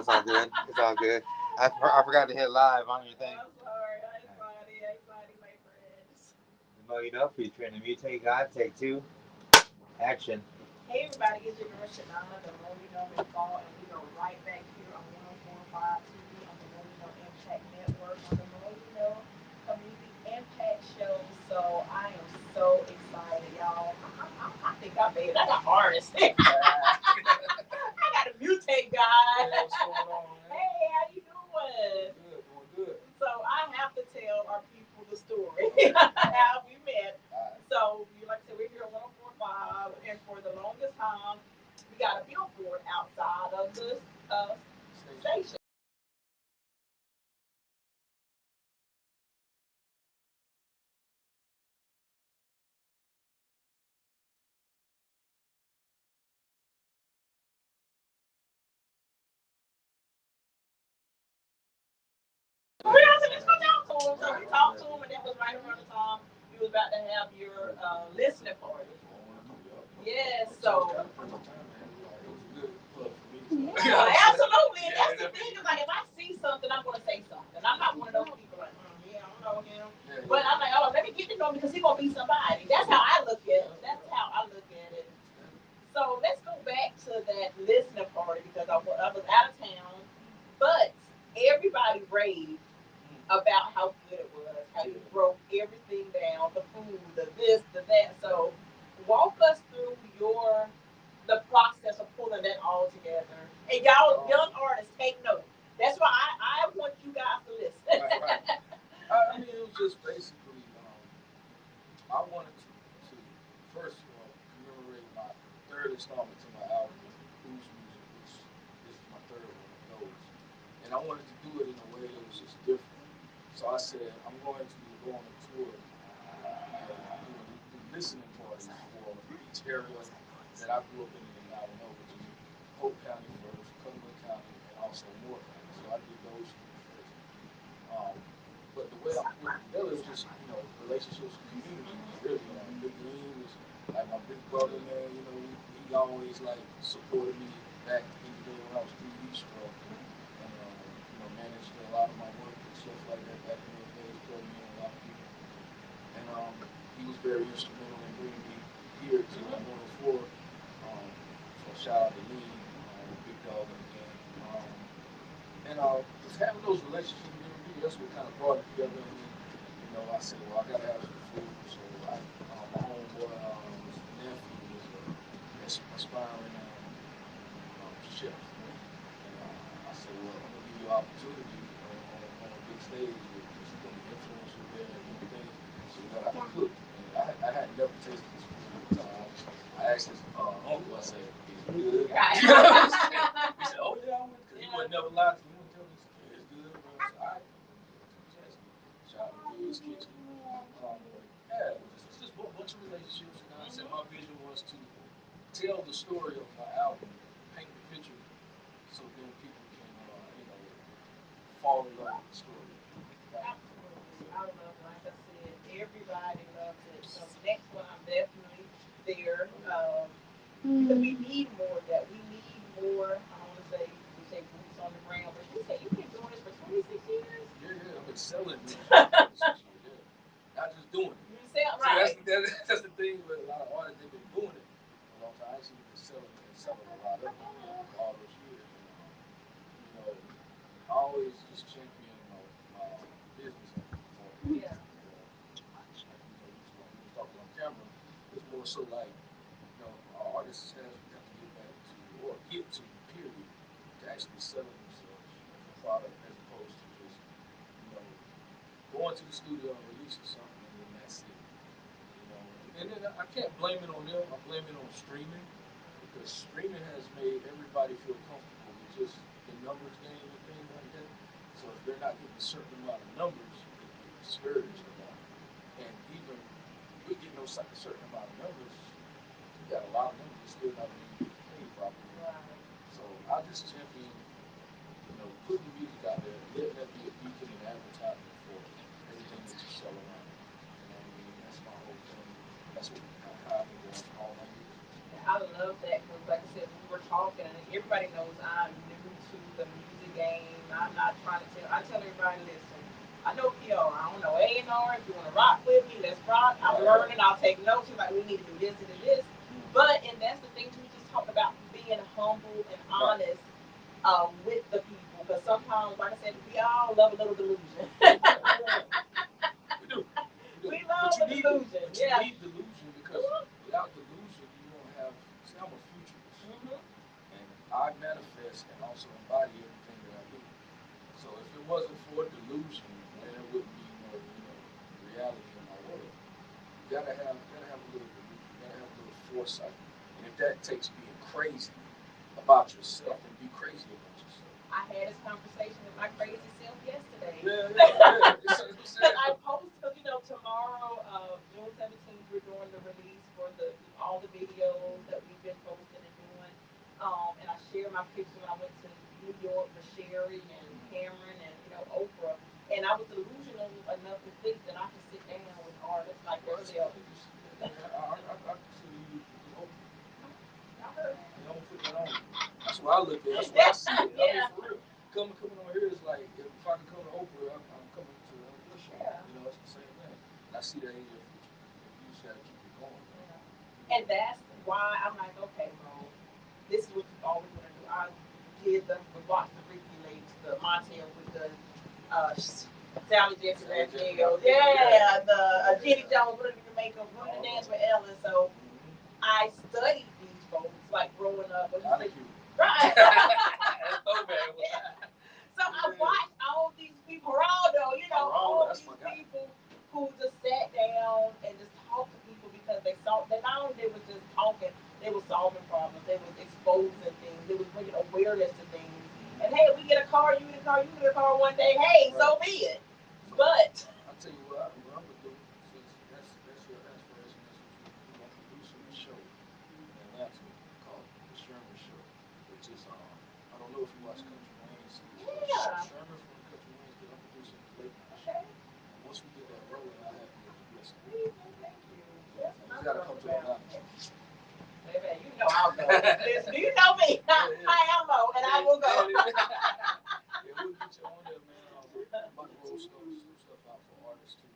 it's all good. It's all good. I forgot to hit live on your thing. I'm sorry. Anxiety, my friends. Mo, featuring the Mutate God, take two, action. Hey everybody, it's your girl ShaDonna, the Mo McPhaul, and we are right back here on 104.5 TV on the Mo Impact Network on the Mo Community Impact Show. So I am so excited, y'all. I think I made it. I got artists. I got a Mutate guy. Hey, what's going on, man? Hey, how you doing? Doing good. So I have to tell our people the story how we met. So, like I said, we're here at 104.5, and for the longest time, we got a billboard outside of the station. We just go down to him. So we talked to him, and that was right around the time you was about to have your listening party. Yes, so. Yeah, absolutely. And that's the thing. Is like, if I see something, I'm going to say something. I'm not one of those people like, yeah, I don't know him. But I'm like, oh, let me get to know him because he's going to be somebody. That's how I look at it. That's how I look at it. So let's go back to that listening party because I was out of town. But everybody raved about how good it was, how you broke everything down, the food, the this, the that. So walk us through the process of pulling that all together. And y'all young artists take note. That's why I want you guys to listen. Right. I mean, it was just basically, I wanted to first of all commemorate my third installment to my album, Who's Music, which this is my third one of those. And I wanted to do it in a way that was just different. So I said, I'm going to go on a tour and do listening parties for each area that I grew up in now, which is Hope County first, Cumberland County, and also Moore County. So I did those three first. But the way I put it together is just, relationships and community. Really, Big Green was like my big brother, man. He always supported me back in the day when I was 3D stroke, and managed a lot of my work and stuff like that back in those days, plugged me in a lot of people. And he was very instrumental in bringing me here to 104. So shout out to Lee, Big Dog, and again. Just having those relationships with everybody, that's what kind of brought it together. And then, I said, well, I gotta have some food. So my homeboy, his nephew, was an aspiring chef. And I said, well, I'm gonna give you an opportunity on a big stage with some influencers there and everything, so that I can cook. And I had never tasted this food. I asked his uncle, I said, is it good? Right. He said, oh yeah, I went, because he would never lie to me. He would tell me, it's good, bro. I said, all right. Shout out to his kitchen. Yeah, it's just a bunch of relationships. And I said my vision was to tell the story of my album, paint the picture, so then people can, fall in love with the story. Absolutely. I love it. Like I said, everybody loves it. So next one, I'm definitely there. Because we need more of that. We need more, I want to say, we say boots on the ground, but you say you've been doing this for 26 years? Yeah, I've been selling music for 26 years, yeah. Not just doing it. You sell, See, right. that's the thing with a lot of artists, they've been doing it for a long time. I actually been selling a lot of it all those years. I always just champion my business. Yeah. You talking on camera, it's more so like, artists have to get back to, or get to, period, to actually selling themselves as a product as opposed to just, going to the studio and releasing something and then that's it. And then I can't blame it on them, I blame it on streaming, because streaming has made everybody feel comfortable with just the numbers game and things like that. So if they're not getting a certain amount of numbers, they get discouraged about it. And even we get no certain amount of numbers, you got a lot of numbers, you're still not being paid properly. Right. So I just champion, putting music out there, letting that be a beacon and advertisement for everything that you sell around. That's my whole thing. That's how I've been going all my years. I love that because, like I said, we were talking, and everybody knows I'm new into the music game. I'm not trying to tell. I tell everybody, listen. I know PR. I don't know A&R. If you want to rock with me, let's rock. I'm learning. I'll take notes. She's like, we need to do this and do this. But and that's the thing we just talked about being humble and honest with the people. Because sometimes, like I said, we all love a little delusion. We do. We love the delusion. You need delusion because without delusion, you won't have. See, I'm a futurist, and I manifest and also embody everything that I do. So if it wasn't for delusion, then there wouldn't be no, reality in my world. You gotta have a little delusion. You gotta have a little foresight. And if that takes being crazy about yourself, then be crazy about yourself. I had this conversation with my crazy self yesterday. Yeah. Because I posted, tomorrow, June 17th, we're doing the release for all the videos that we've been posting and doing. And I shared my picture when I went to New York with Sherry and Cameron and Oprah. And I was delusional enough to think that I could sit down with artists like yourself. That's what I look at. That's what I see. I mean, for real. Coming on here is like, if I can come to Oprah, I'm coming to your show. Yeah. It's the same thing. And I see that in your future. You just got to keep it going. Yeah. And that's why I'm like, okay, Mo, this is what you always want to do. I did the watch the Ricky Lakes, the Montel with the Sally Jesse Raphael. Yeah, the Jenny Jones, put it in your makeup, put it in dance with Ellen. So I studied these folks, like growing up. Right. So I watched all these people, Geraldo, all these people who just sat down and just talked to people because they saw that not only they were just talking, they were solving problems, they were exposing things, they were bringing awareness to things. And hey, if we get a car, you get a car, you get a car one day, hey, so be it. But I'll tell you what I'm gonna do. That's your aspiration. That's what you want to produce a show in Atlanta called the Sherman Show, which is I don't know if you watch Country Wayne's. Sherman from Country Wayne's that I'm producing the late night show. And once we get that rolling, I'll have you blessed. thank you. You gotta come to Atlanta. Baby, you know I'll go. Listen, you know me. I am Mo, and I will go. Yeah, we'll get you on there, man. I'm about to roll some stuff out for artists too.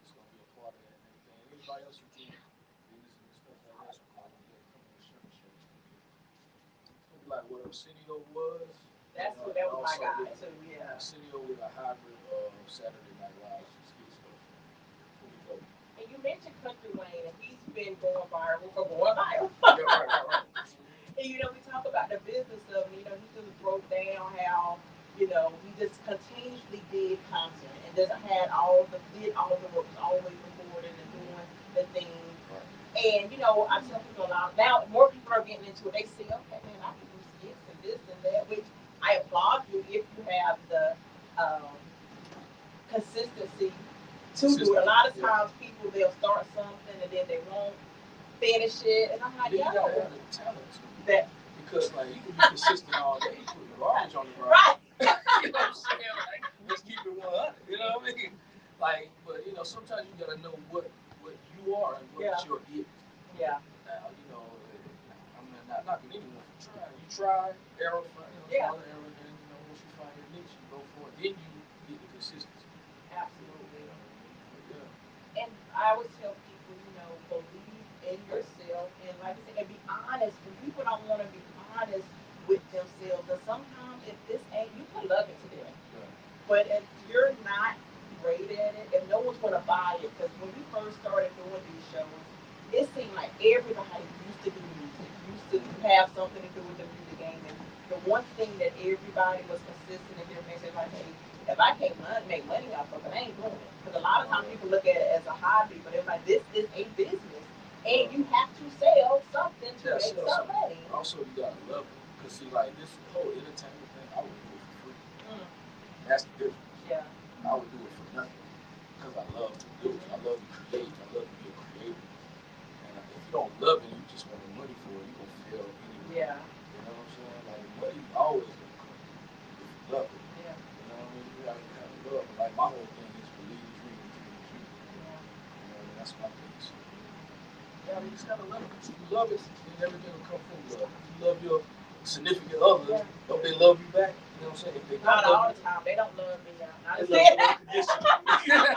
It's gonna be a part of that and everything. Anybody else who do business and stuff like that, so come on the Sherman Show. It's gonna be like what Arsenio was. That was my guy too, yeah. Arsenio with a hybrid of Saturday Night Live skit stuff. And you mentioned Country Wayne, and he's been going viral for going viral. Right. And we talk about the business of it. He just broke down how he just continuously did content and just did all the work, was always recording and doing the thing. And I tell people a lot now. More people are getting into it. They see, okay, man, I can do skits and this and that, which I applaud you if you have the consistency to do it. A lot of times people they'll start something and then they won't finish it, and I'm like, you gotta have the talent to that. Because like you can be consistent all day, putting garbage on the ground. Right. You know what I'm saying? Like, let's keep it 100. You know what I mean? Like, but sometimes you gotta know what you are and what your gift. Yeah. Now, I'm not knocking anyone for trying. You try, arrow, follow the arrow, then once you find your niche, you go for it. Then you get the consistency. Absolutely. Yeah. And I always tell people, believe in yourself and like I said, and be honest. When people don't want to be honest with themselves, and sometimes if this ain't, you can love it to them. Yeah. But if you're not great at it, if no one's going to buy it, because when we first started doing these shows, it seemed like everybody used to do music, used to have something to do with the music game. And the one thing that everybody was consistent in their message, like, hey, if I can't make money off of it, I ain't doing it. Because a lot of times people look at it as a hobby, but it's like, this is a business. And you have to sell something to make some money. Also, you got to love it. Because, see, like, this whole entertainment thing, I would do it for free. That's the difference. Yeah. I would do it for nothing. Because I love to do it. I love to create. I love to be a creator. And if you don't love it, you just want the money for it, you're going to fail anyway. Yeah. You know what I'm saying? Like, money always going to come if you love it. Yeah. You know what I mean? You got to have love. Like, my whole thing is believe, dream. Yeah. That's my thing. So, you just gotta love it. If you love it, then everything will come from love. If you love significant other, don't they love you back? You know what I'm saying? If they Not don't all love the time. They don't love me. you, they love you unconditionally.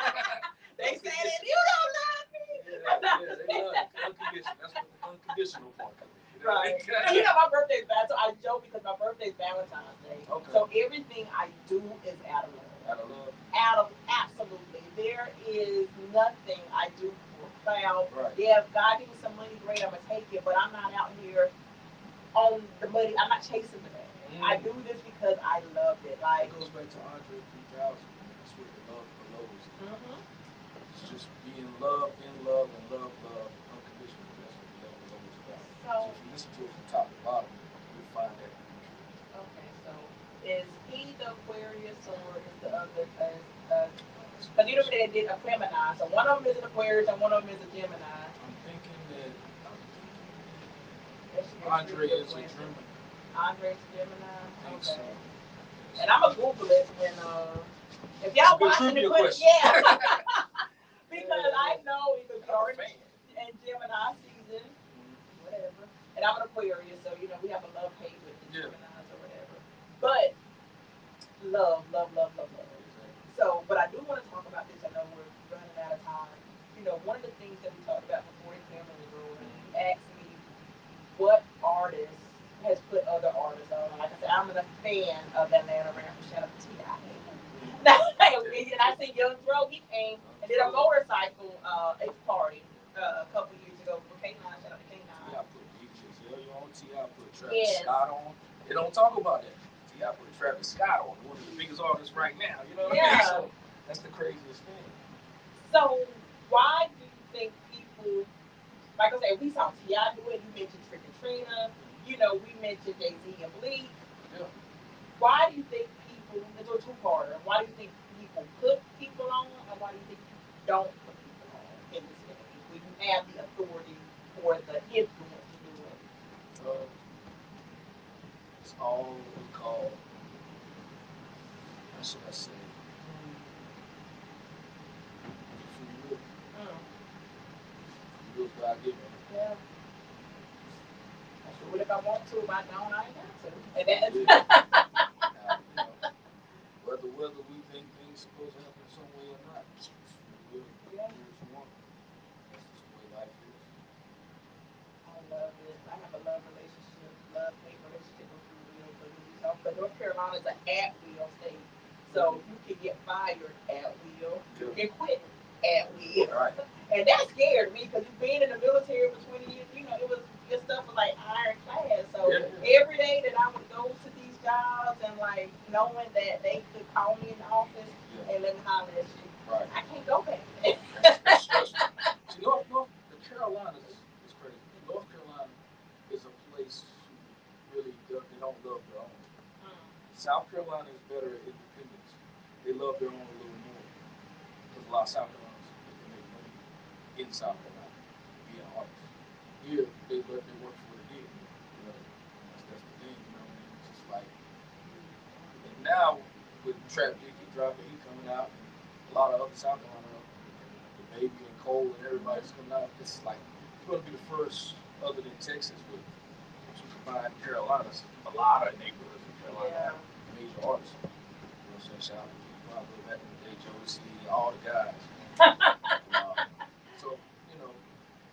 They say that you don't love me. Yeah, they love you unconditional. That's what the unconditional part is. Right. You know, my birthday's bad, so I joke because my birthday's Valentine's Day. Okay. So everything I do is out of love. Out of love. Out of absolutely. There is nothing I do for clout. Right. Yeah, if God gives me some money, great, I'm gonna take it. But I'm not out here on the money. I'm not chasing the money. I do this because I love it. Like, it goes back to Andre 3000. That's what the love below is. It's just being loved, in love, and love unconditionally. That's what the love below is about. So if you listen to it from top to bottom, you'll find that. Okay, so is he the Aquarius or is the other? Because you know they did a Gemini, so one of them is an Aquarius and one of them is a Gemini. I'm thinking Andre is a Gemini. Andre's Gemini. Okay. So. And I'm gonna Google it when if y'all watching the question, yeah. Because I know it could be already in Gemini season, whatever. And I'm an Aquarius, so you know we have a love hate with the Geminis or whatever. But love. So, but I do want to talk about this. I know we're running out of time. You know, one of the things that we talked about before the camera was rolling, you asked me what artist has put other artists on. Like I said, I'm a fan of Atlanta rapper. Shout out to T.I. And I see Young Throw, he came and did a motorcycle party a couple years ago for K9. Shout out to K9. T.I. put DJ on. T.I. put Travis Scott on. They don't talk about that. T.I. put Travis Scott on, one of the biggest artists right now. You know what I mean? So that's the craziest thing. So why do you think people, like I said, we saw T.I. do it. You mentioned Trick and Trina. You know, we mentioned Jay-Z and Bleak. Yeah. Why do you think people, it's a two-parter, why do you think people put people on, and why do you think you don't put people on in this industry when you have the authority or the influence to do it? It's all called, what should I say? Free will. Free will God given. Yeah. What if I want to? If I don't, I ain't got to. And that's whether we think things supposed to happen some way or not, we will. Yeah. That's just the way life is. I love it. I have a love-hate relationship with free will. But North Carolina is an at-will state. So you can get fired at will. You can quit at will. Right. And that scared me because being in the military for 20 years, you know, your stuff was like ironclad. So every day that I would go to these jobs and like knowing that they could call me in the office and let me holler at you. Right. I can't go back. That's stressful. See, the Carolinas is crazy. North Carolina is a place who really they don't love their own. South Carolina is better at independence. They love their own a little more. Because a lot of South Carolinas can make money in South Carolina, being artists. Here, they work for what it is. You know, that's the thing. You know what I mean? It's just like, and now with Trap Dickie dropping, he coming out, and a lot of other South Carolina, the Baby and Cole and everybody's coming out. It's like it's going to be the first, other than Texas, with two combined Carolinas. A lot of neighborhoods in Carolina have major artists. You know what I'm saying? Shout out to people out there back in the day, Joe C, all the guys. So, you know,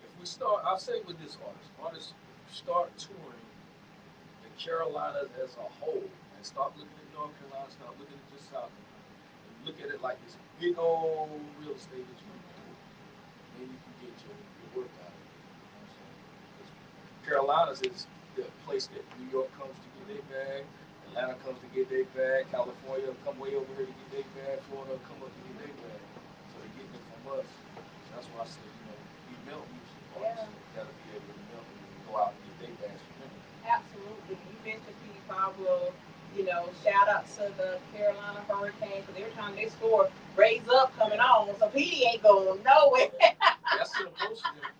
if we start, I'll say with this artists start touring the Carolinas as a whole and start looking at North Carolina, start looking at just South Carolina, and look at it like this big old real estate that you can do. Then you can get your work out of it. You know what I'm saying? Because Carolinas is the place that New York comes to get their bag, Atlanta comes to get their bag, California come way over here to get their bag, Florida come up to get their bag. So they're getting it from us. So that's why I say, you know, we melt music artists. You gotta be able to melt and go out and get their bags from them. Absolutely. You mentioned P. Pablo, you know, shout out to the Carolina Hurricanes because every time they score, raise up coming on. So PD ain't going nowhere. I seen a post of them,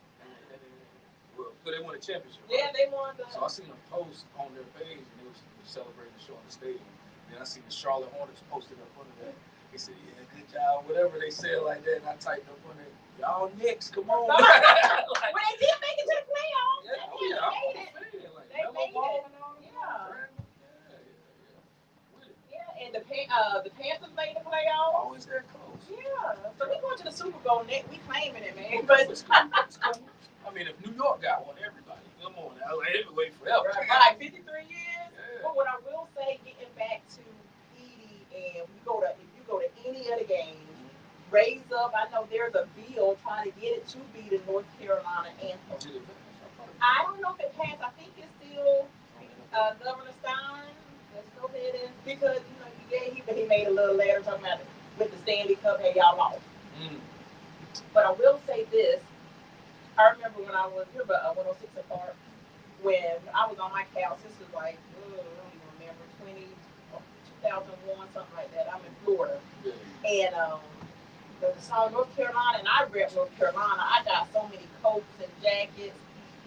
well, they won a championship. Right? Yeah, they won. So I seen a post on their page, and they was celebrating the show in the stadium. Then I seen the Charlotte Hornets posted up under that. They said, "Yeah, good job," whatever they said like that, and I typed up on it, "Y'all Knicks, come on." Well, they did make it to the playoffs. Yeah, I'm a fan. Like, they made it. And all. Yeah. the Panthers made the playoffs. Always that close. Yeah, so we going to the Super Bowl next. We claiming it, man. But It's cool. It's cool. I mean, if New York got one, everybody. Come on, now. They been waiting forever. right, 53 years. Yeah. But what I will say, getting back to Edie, and if you go to any of the games, raise up. I know there's a bill trying to get it to be the North Carolina anthem. I don't know if it passed. I think it's still Governor Stein. Let's go ahead and because he made a little letter talking about it with the Stanley Cup. Hey, y'all lost. But I will say this. I remember when I was here, but 106 and Park, when I was on my couch. This was like I don't even remember 2001, something like that. I'm in Florida, and the song North Carolina, and I rep North Carolina. I got so many coats and jackets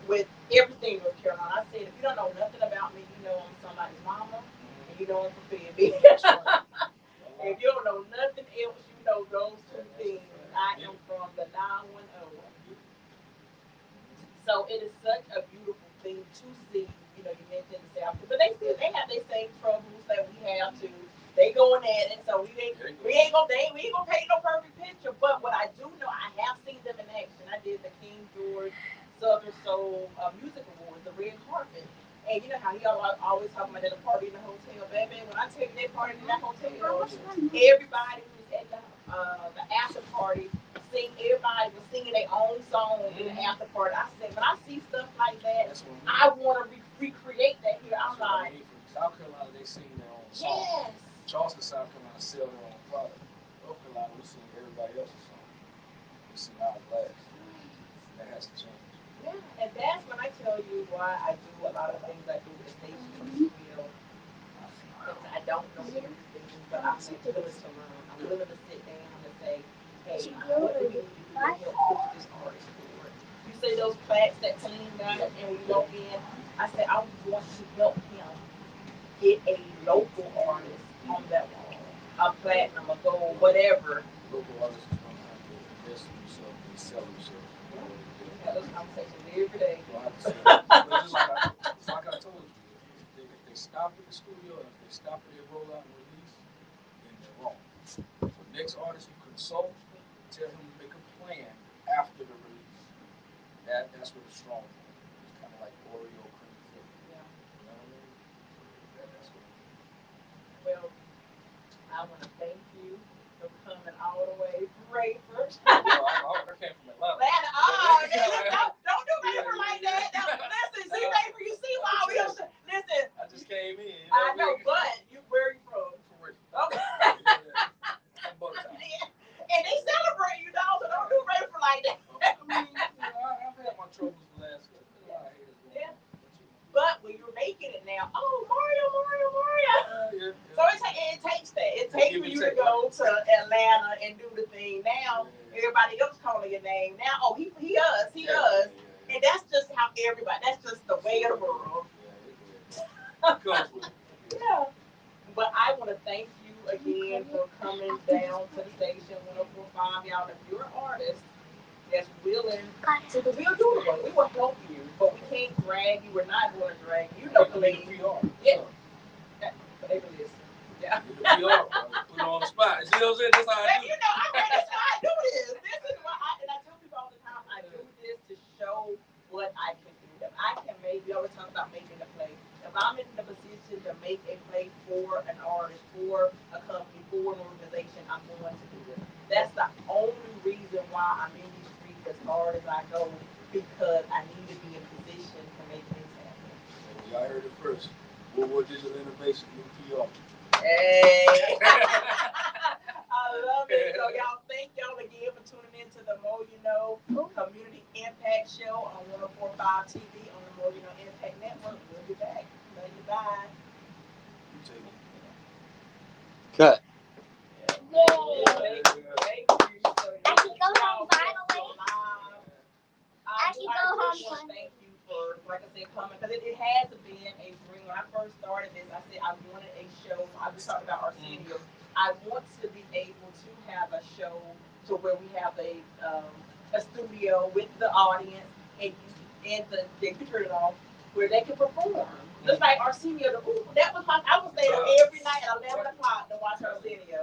with everything North Carolina. I said, if you don't know nothing about me, you know I'm somebody's mama, and you know I'm from Fayetteville. If you don't know nothing else, you know those two things. I am from the 910. So it is such a beautiful thing to see. You mentioned the South, but they have their same troubles that we have too. They going at it, so we ain't gonna paint no perfect picture. But what I do know, I have seen them in action. I did the King George Southern Soul Music Awards, the red carpet, and you know how he always talking about that party in the hotel, baby. When I tell you that party in that hotel, everybody was at the after party. Everybody was singing their own song in the after party. I said, when I see stuff like that, I want to recreate that here. I'm like, South Carolina, they sing their own song. yes. Charleston, South Carolina, sell their own product. North Carolina, we sing everybody else's song. We sing our last. That has to change. Yeah, and that's when I tell you why I do a lot of things I do with the station. I don't know everything, but I'm willing to learn. I'm willing to sit down and say, hey, what do we need to help push this artist forward? You say those plaques that Celine got, and we walk in, I said, I want to help him get a local artist on that wall, a platinum, a gold, whatever. Local artists is going to have to invest in themselves and sell themselves. We have those conversations every day. But just like I told you, if they stop at the studio and if they stop at their rollout and release, then they're wrong. So next artist you consult, tell him to make a plan after the release. That's what it's strong for. It's kind of like Oreo cream filling. Yeah. You know what I mean? That's what it is. Well, I want to thank you for coming all the way from Rayford. I came from Atlanta. Don't do Rayford like that. Listen, see Rayford, you see why we don't. Listen. I just came in. I know, but where are you from? From Richmond. Okay. And they celebrate you, dog, so don't do Rayford like that. I've had my troubles the last couple of years. Yeah. But when you're making it now, Mario. Yeah. So it takes that. It takes for you to go to Atlanta and do the thing. Now, everybody else calling your name. Now, he us. And that's just how that's just the way of the world. Yeah. But I want to thank you again for coming down to the station 104.5. Y'all, if you're an artist that's willing to, we'll do it. We will help you, but we can't drag you. We're not going to drag you. You know, Colleen. Yeah. But they will listen. Yeah. Put it on the spot. You know what I'm saying? That's how I do it. I'm ready. That's why I do this. This is why I tell people all the time, I do this to show what I can do. If I can make, we always talk about making a play. If I'm in the position to make a play for an artist, for a company, for an organization, I'm going to do it. That's the only reason why I'm in these streets as hard as I go, because I need to be in position to make things happen. Y'all heard it first. What digital innovation, new PR. Hey. I love it. So y'all, thank y'all again for tuning in to the Mo You Know Community Impact Show on 104.5 TV on the Mo You Know Impact Network. We'll be back. Love you. Bye. Cut. Thank you. I can go home finally. I can go home finally. Thank you for, like I said, coming, because it has been a dream. When I first started this, I said I wanted a show. I was talking about Arsenio. I want to be able to have a show to where we have a studio with the audience and they can turn it on where they can perform. Just like Arsenio, that was I was there every night. at 11 o'clock to watch her video.